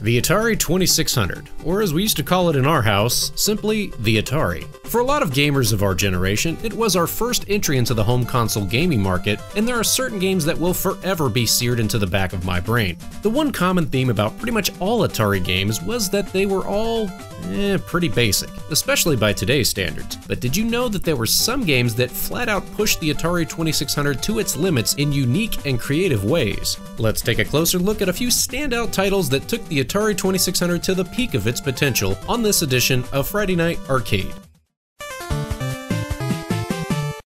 The Atari 2600, or as we used to call it in our house, simply the Atari. For a lot of gamers of our generation, it was our first entry into the home console gaming market, and there are certain games that will forever be seared into the back of my brain. The one common theme about pretty much all Atari games was that they were all pretty basic, especially by today's standards. But did you know that there were some games that flat out pushed the Atari 2600 to its limits in unique and creative ways? Let's take a closer look at a few standout titles that took the Atari 2600 to the peak of its potential on this edition of Friday Night Arcade.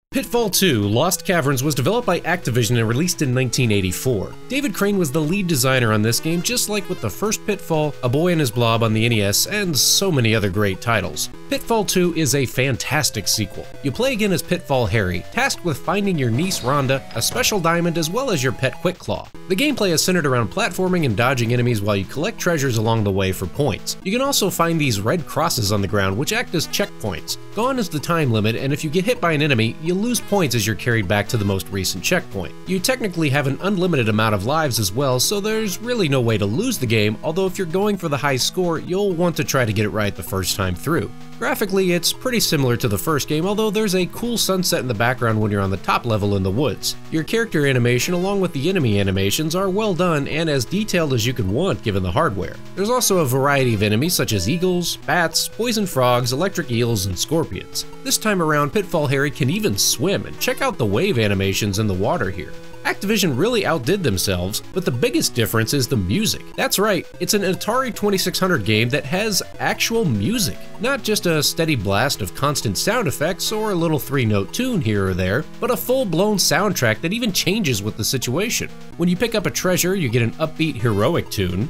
Pitfall 2: Lost Caverns was developed by Activision and released in 1984. David Crane was the lead designer on this game, just like with the first Pitfall, A Boy and His Blob on the NES, and so many other great titles. Pitfall 2 is a fantastic sequel. You play again as Pitfall Harry, tasked with finding your niece Rhonda, a special diamond, as well as your pet Quick Claw. The gameplay is centered around platforming and dodging enemies while you collect treasures along the way for points. You can also find these red crosses on the ground which act as checkpoints. Gone is the time limit, and if you get hit by an enemy, you lose points as you're carried back to the most recent checkpoint. You technically have an unlimited amount of lives as well, so there's really no way to lose the game, although if you're going for the high score, you'll want to try to get it right the first time through. Graphically, it's pretty similar to the first game, although there's a cool sunset in the background when you're on the top level in the woods. Your character animation along with the enemy animations are well done and as detailed as you could want given the hardware. There's also a variety of enemies such as eagles, bats, poison frogs, electric eels, and scorpions. This time around, Pitfall Harry can even swim, and check out the wave animations in the water here. Activision really outdid themselves, but the biggest difference is the music. That's right, it's an Atari 2600 game that has actual music. Not just a steady blast of constant sound effects or a little 3-note tune here or there, but a full-blown soundtrack that even changes with the situation. When you pick up a treasure, you get an upbeat, heroic tune.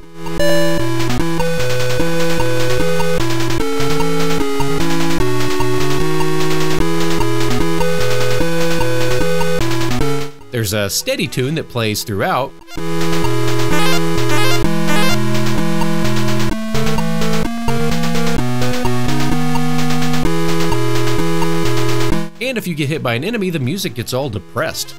There's a steady tune that plays throughout. And if you get hit by an enemy, the music gets all depressed.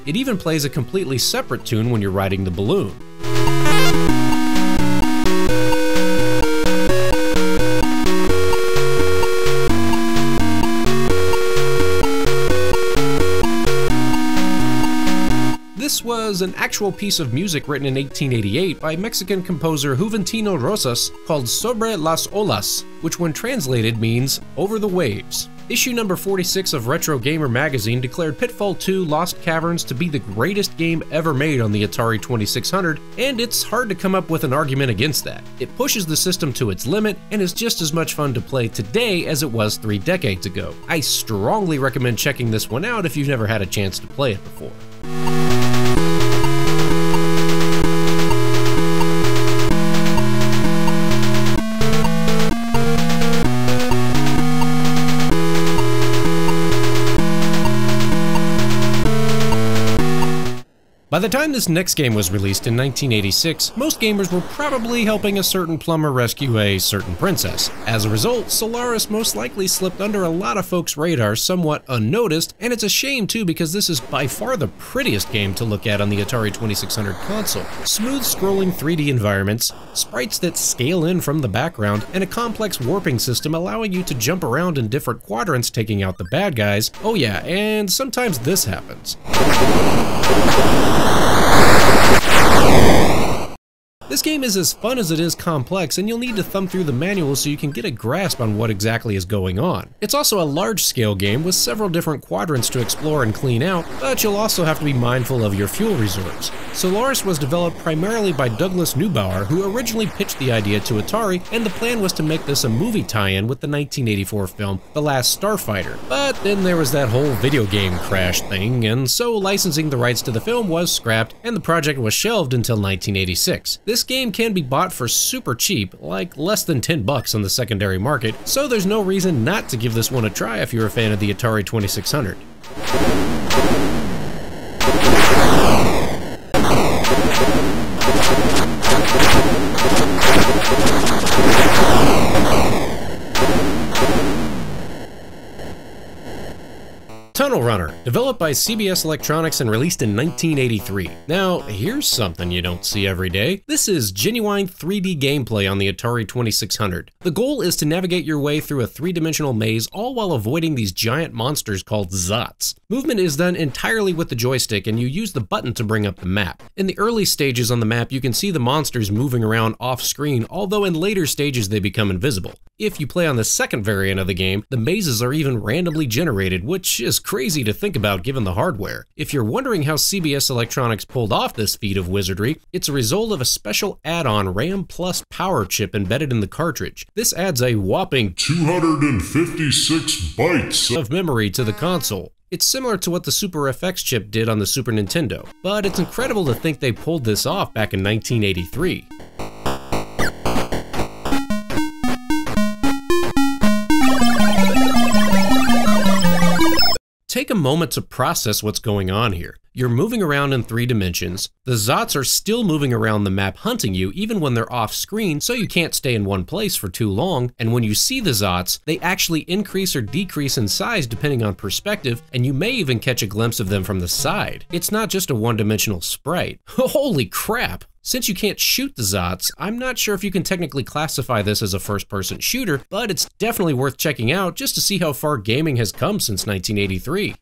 It even plays a completely separate tune when you're riding the balloon. This was an actual piece of music written in 1888 by Mexican composer Juventino Rosas called Sobre las Olas, which when translated means over the waves. Issue number 46 of Retro Gamer magazine declared Pitfall 2: Lost Caverns to be the greatest game ever made on the Atari 2600, and it's hard to come up with an argument against that. It pushes the system to its limit and is just as much fun to play today as it was 3 decades ago. I strongly recommend checking this one out if you've never had a chance to play it before. By the time this next game was released in 1986, most gamers were probably helping a certain plumber rescue a certain princess. As a result, Solaris most likely slipped under a lot of folks' radars somewhat unnoticed, and it's a shame too because this is by far the prettiest game to look at on the Atari 2600 console. Smooth scrolling 3D environments, sprites that scale in from the background, and a complex warping system allowing you to jump around in different quadrants taking out the bad guys. Oh yeah, and sometimes this happens. This game is as fun as it is complex, and you'll need to thumb through the manual so you can get a grasp on what exactly is going on. It's also a large-scale game with several different quadrants to explore and clean out, but you'll also have to be mindful of your fuel reserves. Solaris was developed primarily by Douglas Neubauer, who originally pitched the idea to Atari, and the plan was to make this a movie tie-in with the 1984 film The Last Starfighter. But then there was that whole video game crash thing, and so licensing the rights to the film was scrapped, and the project was shelved until 1986. This game can be bought for super cheap, like less than $10 on the secondary market, so there's no reason not to give this one a try if you're a fan of the Atari 2600. Tunnel Runner, developed by CBS Electronics and released in 1983. Now, here's something you don't see every day. This is genuine 3D gameplay on the Atari 2600. The goal is to navigate your way through a three-dimensional maze, all while avoiding these giant monsters called Zots. Movement is done entirely with the joystick, and you use the button to bring up the map. In the early stages on the map, you can see the monsters moving around off-screen, although in later stages they become invisible. If you play on the second variant of the game, the mazes are even randomly generated, which is crazy to think about given the hardware. If you're wondering how CBS Electronics pulled off this feat of wizardry, it's a result of a special add-on RAM Plus power chip embedded in the cartridge. This adds a whopping 256 bytes of memory to the console. It's similar to what the Super FX chip did on the Super Nintendo, but it's incredible to think they pulled this off back in 1983. Take a moment to process what's going on here. You're moving around in 3 dimensions. The Zots are still moving around the map hunting you even when they're off screen, so you can't stay in one place for too long. And when you see the Zots, they actually increase or decrease in size depending on perspective, and you may even catch a glimpse of them from the side. It's not just a one-dimensional sprite. Holy crap! Since you can't shoot the Zots, I'm not sure if you can technically classify this as a first-person shooter, but it's definitely worth checking out just to see how far gaming has come since 1983.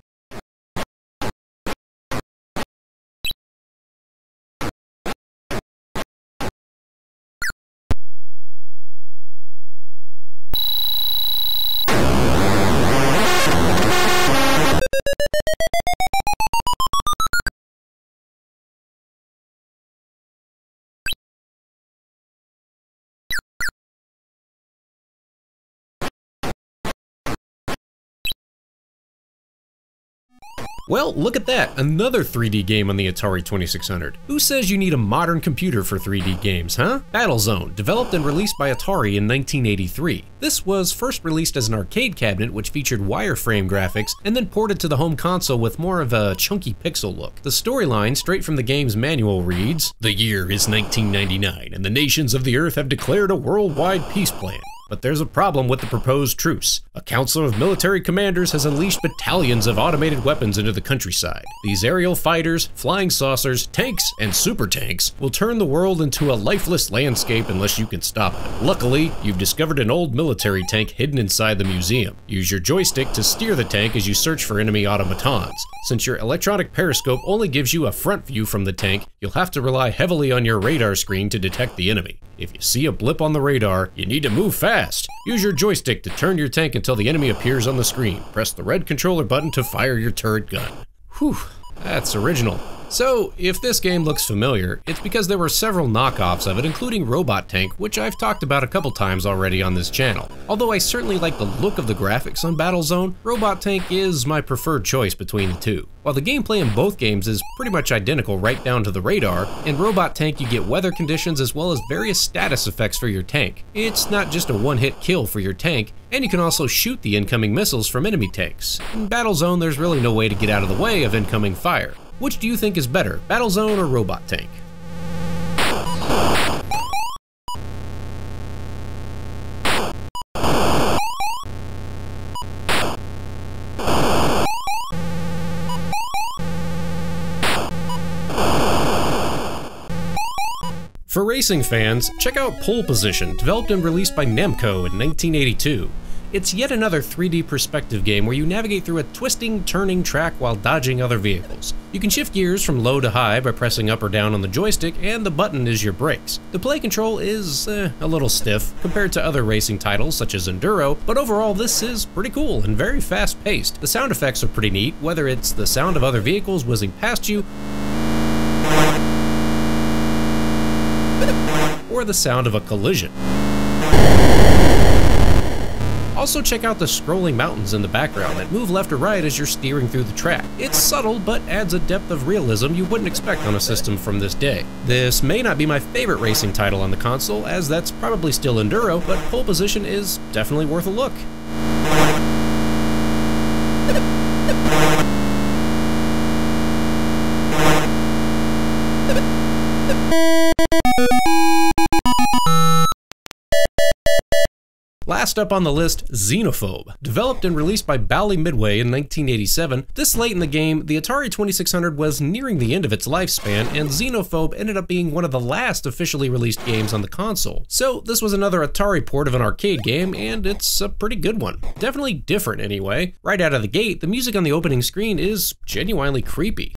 Well, look at that, another 3D game on the Atari 2600. Who says you need a modern computer for 3D games, huh? Battlezone, developed and released by Atari in 1983. This was first released as an arcade cabinet which featured wireframe graphics and then ported to the home console with more of a chunky pixel look. The storyline, straight from the game's manual, reads, "The year is 1999 and the nations of the Earth have declared a worldwide peace plan. But there's a problem with the proposed truce. A council of military commanders has unleashed battalions of automated weapons into the countryside. These aerial fighters, flying saucers, tanks, and super tanks will turn the world into a lifeless landscape unless you can stop them. Luckily, you've discovered an old military tank hidden inside the museum. Use your joystick to steer the tank as you search for enemy automatons. Since your electronic periscope only gives you a front view from the tank, you'll have to rely heavily on your radar screen to detect the enemy. If you see a blip on the radar, you need to move fast. Use your joystick to turn your tank until the enemy appears on the screen. Press the red controller button to fire your turret gun." Whew, that's original. So, if this game looks familiar, it's because there were several knockoffs of it, including Robot Tank, which I've talked about a couple times already on this channel. Although I certainly like the look of the graphics on Battlezone, Robot Tank is my preferred choice between the two. While the gameplay in both games is pretty much identical right down to the radar, in Robot Tank you get weather conditions as well as various status effects for your tank. It's not just a one-hit kill for your tank, and you can also shoot the incoming missiles from enemy tanks. In Battlezone, there's really no way to get out of the way of incoming fire. Which do you think is better, Battlezone or Robot Tank? For racing fans, check out Pole Position, developed and released by Namco in 1982. It's yet another 3D perspective game where you navigate through a twisting, turning track while dodging other vehicles. You can shift gears from low to high by pressing up or down on the joystick, and the button is your brakes. The play control is a little stiff compared to other racing titles such as Enduro, but overall this is pretty cool and very fast paced. The sound effects are pretty neat, whether it's the sound of other vehicles whizzing past you, or the sound of a collision. Also check out the scrolling mountains in the background that move left or right as you're steering through the track. It's subtle, but adds a depth of realism you wouldn't expect on a system from this day. This may not be my favorite racing title on the console, as that's probably still Enduro, but Pole Position is definitely worth a look. Last up on the list, Xenophobe. Developed and released by Bally Midway in 1987, this late in the game, the Atari 2600 was nearing the end of its lifespan, and Xenophobe ended up being one of the last officially released games on the console. So this was another Atari port of an arcade game, and it's a pretty good one. Definitely different anyway. Right out of the gate, the music on the opening screen is genuinely creepy.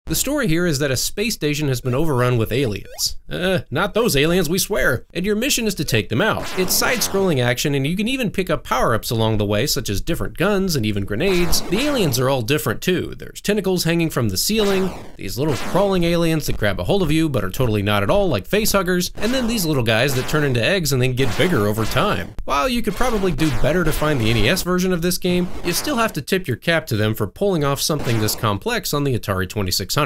The story here is that a space station has been overrun with aliens. Not those aliens, we swear. And your mission is to take them out. It's side-scrolling action, and you can even pick up power-ups along the way, such as different guns and even grenades. The aliens are all different too. There's tentacles hanging from the ceiling, these little crawling aliens that grab a hold of you but are totally not at all like facehuggers, and then these little guys that turn into eggs and then get bigger over time. While you could probably do better to find the NES version of this game, you still have to tip your cap to them for pulling off something this complex on the Atari 2600.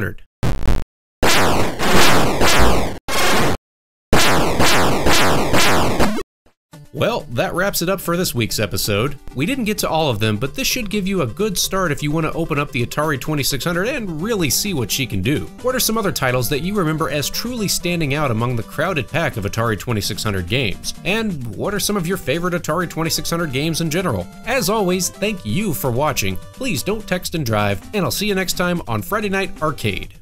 Well, that wraps it up for this week's episode. We didn't get to all of them, but this should give you a good start if you want to open up the Atari 2600 and really see what she can do. What are some other titles that you remember as truly standing out among the crowded pack of Atari 2600 games? And what are some of your favorite Atari 2600 games in general? As always, thank you for watching. Please don't text and drive, and I'll see you next time on Friday Night Arcade.